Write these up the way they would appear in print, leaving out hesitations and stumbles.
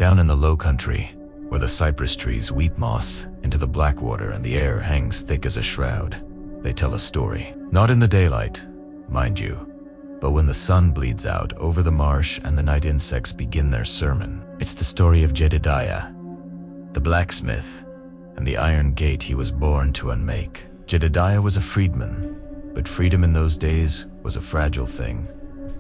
Down in the low country, where the cypress trees weep moss into the black water and the air hangs thick as a shroud, they tell a story. Not in the daylight, mind you, but when the sun bleeds out over the marsh and the night insects begin their sermon. It's the story of Jedediah, the blacksmith, and the iron gate he was born to unmake. Jedediah was a freedman, but freedom in those days was a fragile thing,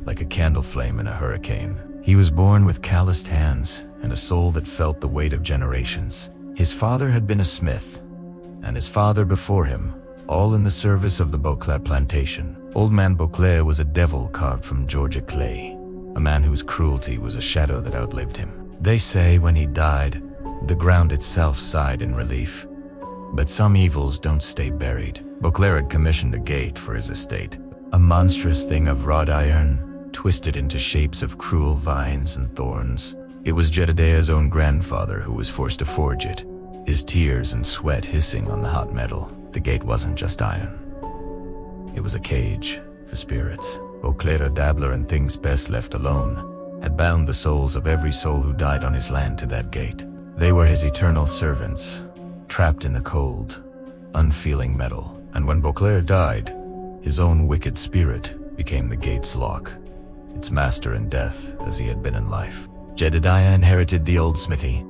like a candle flame in a hurricane. He was born with calloused hands and a soul that felt the weight of generations. His father had been a smith, and his father before him, all in the service of the Beauclerc plantation. Old man Beauclerc was a devil carved from Georgia clay, a man whose cruelty was a shadow that outlived him. They say when he died, the ground itself sighed in relief. But some evils don't stay buried. Beauclerc had commissioned a gate for his estate, a monstrous thing of wrought iron, twisted into shapes of cruel vines and thorns. It was Jedediah's own grandfather who was forced to forge it, his tears and sweat hissing on the hot metal. The gate wasn't just iron. It was a cage for spirits. Beauclerc, a dabbler in things best left alone, had bound the souls of every soul who died on his land to that gate. They were his eternal servants, trapped in the cold, unfeeling metal. And when Beauclerc died, his own wicked spirit became the gate's lock, its master in death as he had been in life. Jedediah inherited the old smithy,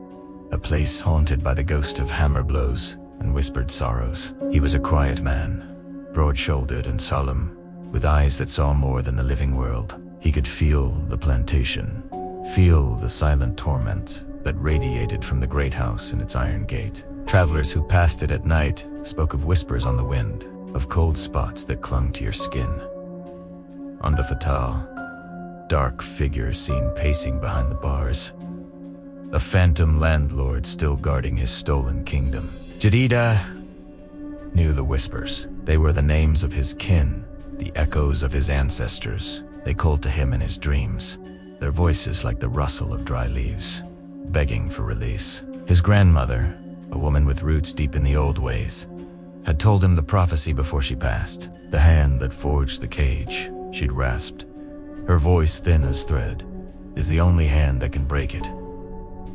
a place haunted by the ghost of hammer blows and whispered sorrows. He was a quiet man, broad-shouldered and solemn, with eyes that saw more than the living world. He could feel the plantation, feel the silent torment that radiated from the great house and its iron gate. Travelers who passed it at night spoke of whispers on the wind, of cold spots that clung to your skin. On the fatal, dark figure seen pacing behind the bars, a phantom landlord still guarding his stolen kingdom. Jedediah knew the whispers. They were the names of his kin, the echoes of his ancestors. They called to him in his dreams, their voices like the rustle of dry leaves, begging for release. His grandmother, a woman with roots deep in the old ways, had told him the prophecy before she passed. The hand that forged the cage, she'd rasped, her voice thin as thread, is the only hand that can break it.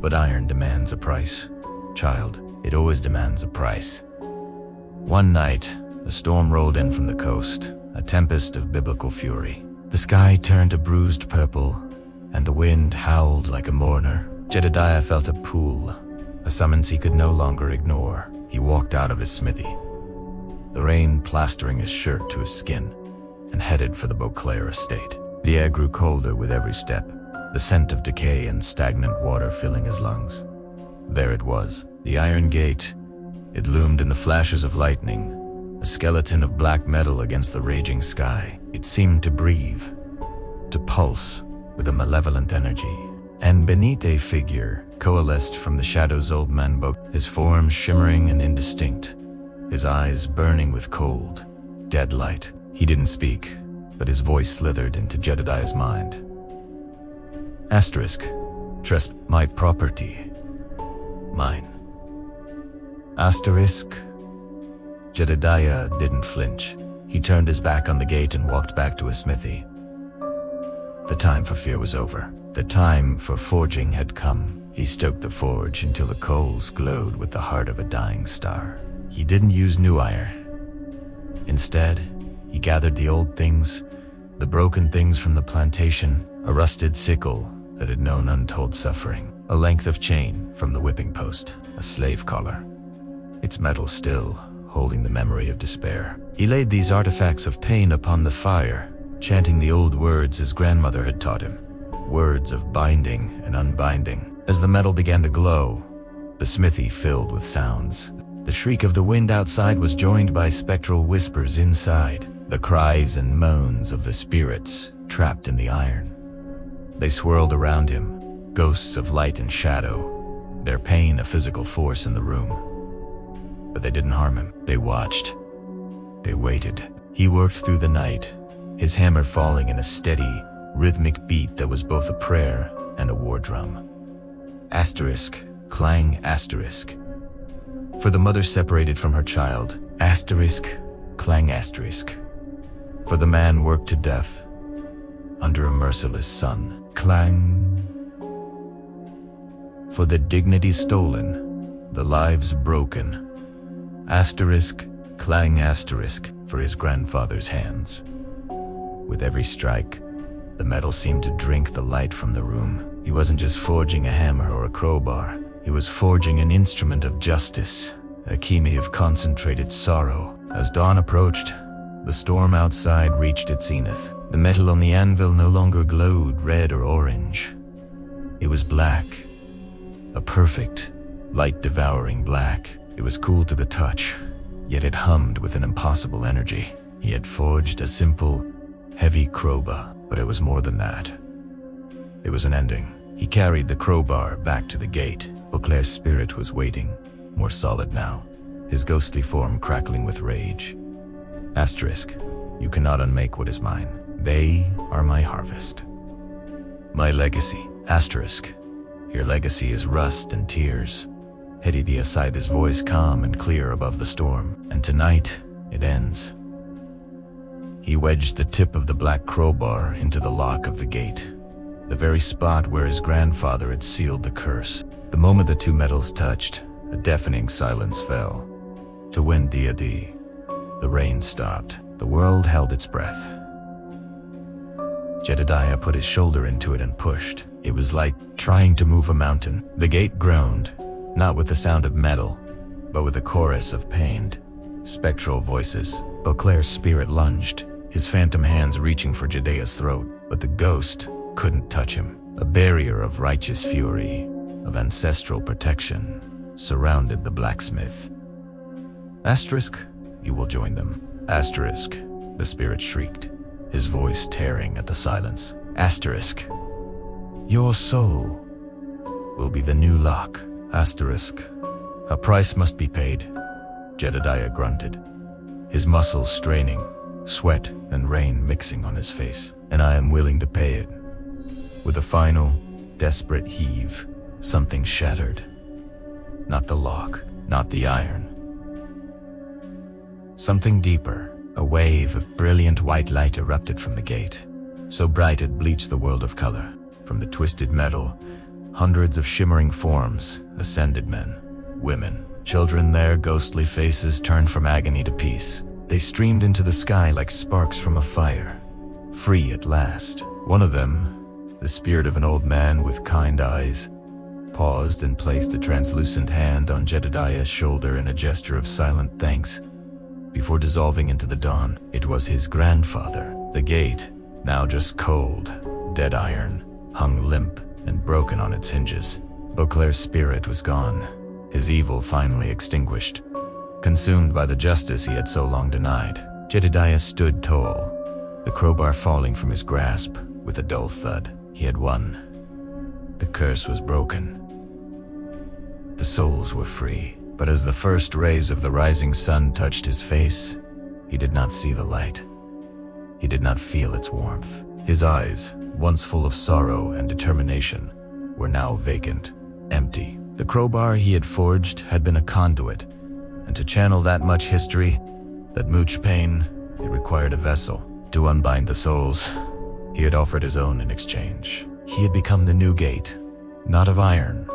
But iron demands a price, child. It always demands a price. One night, a storm rolled in from the coast, a tempest of biblical fury. The sky turned a bruised purple, and the wind howled like a mourner. Jedediah felt a pull, a summons he could no longer ignore. He walked out of his smithy, the rain plastering his shirt to his skin, and headed for the Beauclerc estate. The air grew colder with every step, the scent of decay and stagnant water filling his lungs. There it was, the iron gate. It loomed in the flashes of lightning, a skeleton of black metal against the raging sky. It seemed to breathe, to pulse with a malevolent energy. And beneath a figure coalesced from the shadows old man Beauclerc, his form shimmering and indistinct, his eyes burning with cold, dead light. He didn't speak, but his voice slithered into Jedediah's mind. Asterisk, trust my property. Mine. Asterisk. Jedediah didn't flinch. He turned his back on the gate and walked back to his smithy. The time for fear was over. The time for forging had come. He stoked the forge until the coals glowed with the heart of a dying star. He didn't use new iron. Instead, he gathered the old things, the broken things from the plantation, a rusted sickle that had known untold suffering, a length of chain from the whipping post, a slave collar, its metal still holding the memory of despair. He laid these artifacts of pain upon the fire, chanting the old words his grandmother had taught him, words of binding and unbinding. As the metal began to glow, the smithy filled with sounds. The shriek of the wind outside was joined by spectral whispers inside, the cries and moans of the spirits trapped in the iron. They swirled around him, ghosts of light and shadow, their pain a physical force in the room. But they didn't harm him. They watched. They waited. He worked through the night, his hammer falling in a steady, rhythmic beat that was both a prayer and a war drum. Asterisk, clang, asterisk. For the mother separated from her child, asterisk, clang, asterisk. For the man worked to death, under a merciless sun, clang. For the dignity stolen, the lives broken. Asterisk, clang asterisk, for his grandfather's hands. With every strike, the metal seemed to drink the light from the room. He wasn't just forging a hammer or a crowbar. He was forging an instrument of justice, a cheme of concentrated sorrow. As dawn approached, the storm outside reached its zenith. The metal on the anvil no longer glowed red or orange. It was black, a perfect, light-devouring black. It was cool to the touch, yet it hummed with an impossible energy. He had forged a simple, heavy crowbar, but it was more than that. It was an ending. He carried the crowbar back to the gate. Beauclair's spirit was waiting, more solid now, his ghostly form crackling with rage. Asterisk, you cannot unmake what is mine. They are my harvest. My legacy. Asterisk, your legacy is rust and tears. Hedidia sighed, his voice calm and clear above the storm. And tonight, it ends. He wedged the tip of the black crowbar into the lock of the gate, the very spot where his grandfather had sealed the curse. The moment the two metals touched, a deafening silence fell. To wind Diadi, the rain stopped. The world held its breath. Jedediah put his shoulder into it and pushed. It was like trying to move a mountain. The gate groaned, not with the sound of metal, but with a chorus of pained, spectral voices. Beauclair's spirit lunged, his phantom hands reaching for Jedediah's throat, but the ghost couldn't touch him. A barrier of righteous fury, of ancestral protection, surrounded the blacksmith. Asterisk, you will join them. Asterisk, the spirit shrieked, his voice tearing at the silence. Asterisk, your soul will be the new lock. Asterisk, a price must be paid. Jedediah grunted, his muscles straining, sweat and rain mixing on his face. And I am willing to pay it. With a final, desperate heave, something shattered. Not the lock, not the iron. Something deeper. A wave of brilliant white light erupted from the gate, so bright it bleached the world of color. From the twisted metal, hundreds of shimmering forms ascended, men, women, children, their ghostly faces turned from agony to peace. They streamed into the sky like sparks from a fire, free at last. One of them, the spirit of an old man with kind eyes, paused and placed a translucent hand on Jedediah's shoulder in a gesture of silent thanks. Before dissolving into the dawn, it was his grandfather. The gate, now just cold, dead iron, hung limp and broken on its hinges. Beauclair's spirit was gone, his evil finally extinguished, consumed by the justice he had so long denied. Jedediah stood tall, the crowbar falling from his grasp with a dull thud. He had won. The curse was broken. The souls were free. But as the first rays of the rising sun touched his face, he did not see the light. He did not feel its warmth. His eyes, once full of sorrow and determination, were now vacant, empty. The crowbar he had forged had been a conduit, and to channel that much history, that much pain, it required a vessel. To unbind the souls, he had offered his own in exchange. He had become the new gate, not of iron,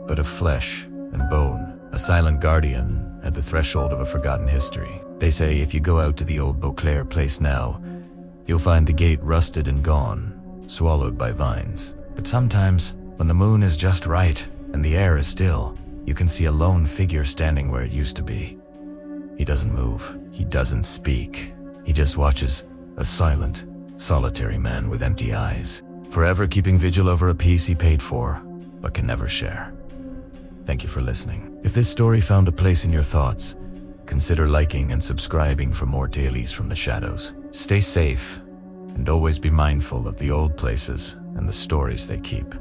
but of flesh and bone. A silent guardian at the threshold of a forgotten history. They say if you go out to the old Beauclair place now, you'll find the gate rusted and gone, swallowed by vines. But sometimes, when the moon is just right and the air is still, you can see a lone figure standing where it used to be. He doesn't move. He doesn't speak. He just watches, a silent, solitary man with empty eyes, forever keeping vigil over a piece he paid for, but can never share. Thank you for listening. If this story found a place in your thoughts, consider liking and subscribing for more dailies from the shadows. Stay safe, and always be mindful of the old places and the stories they keep.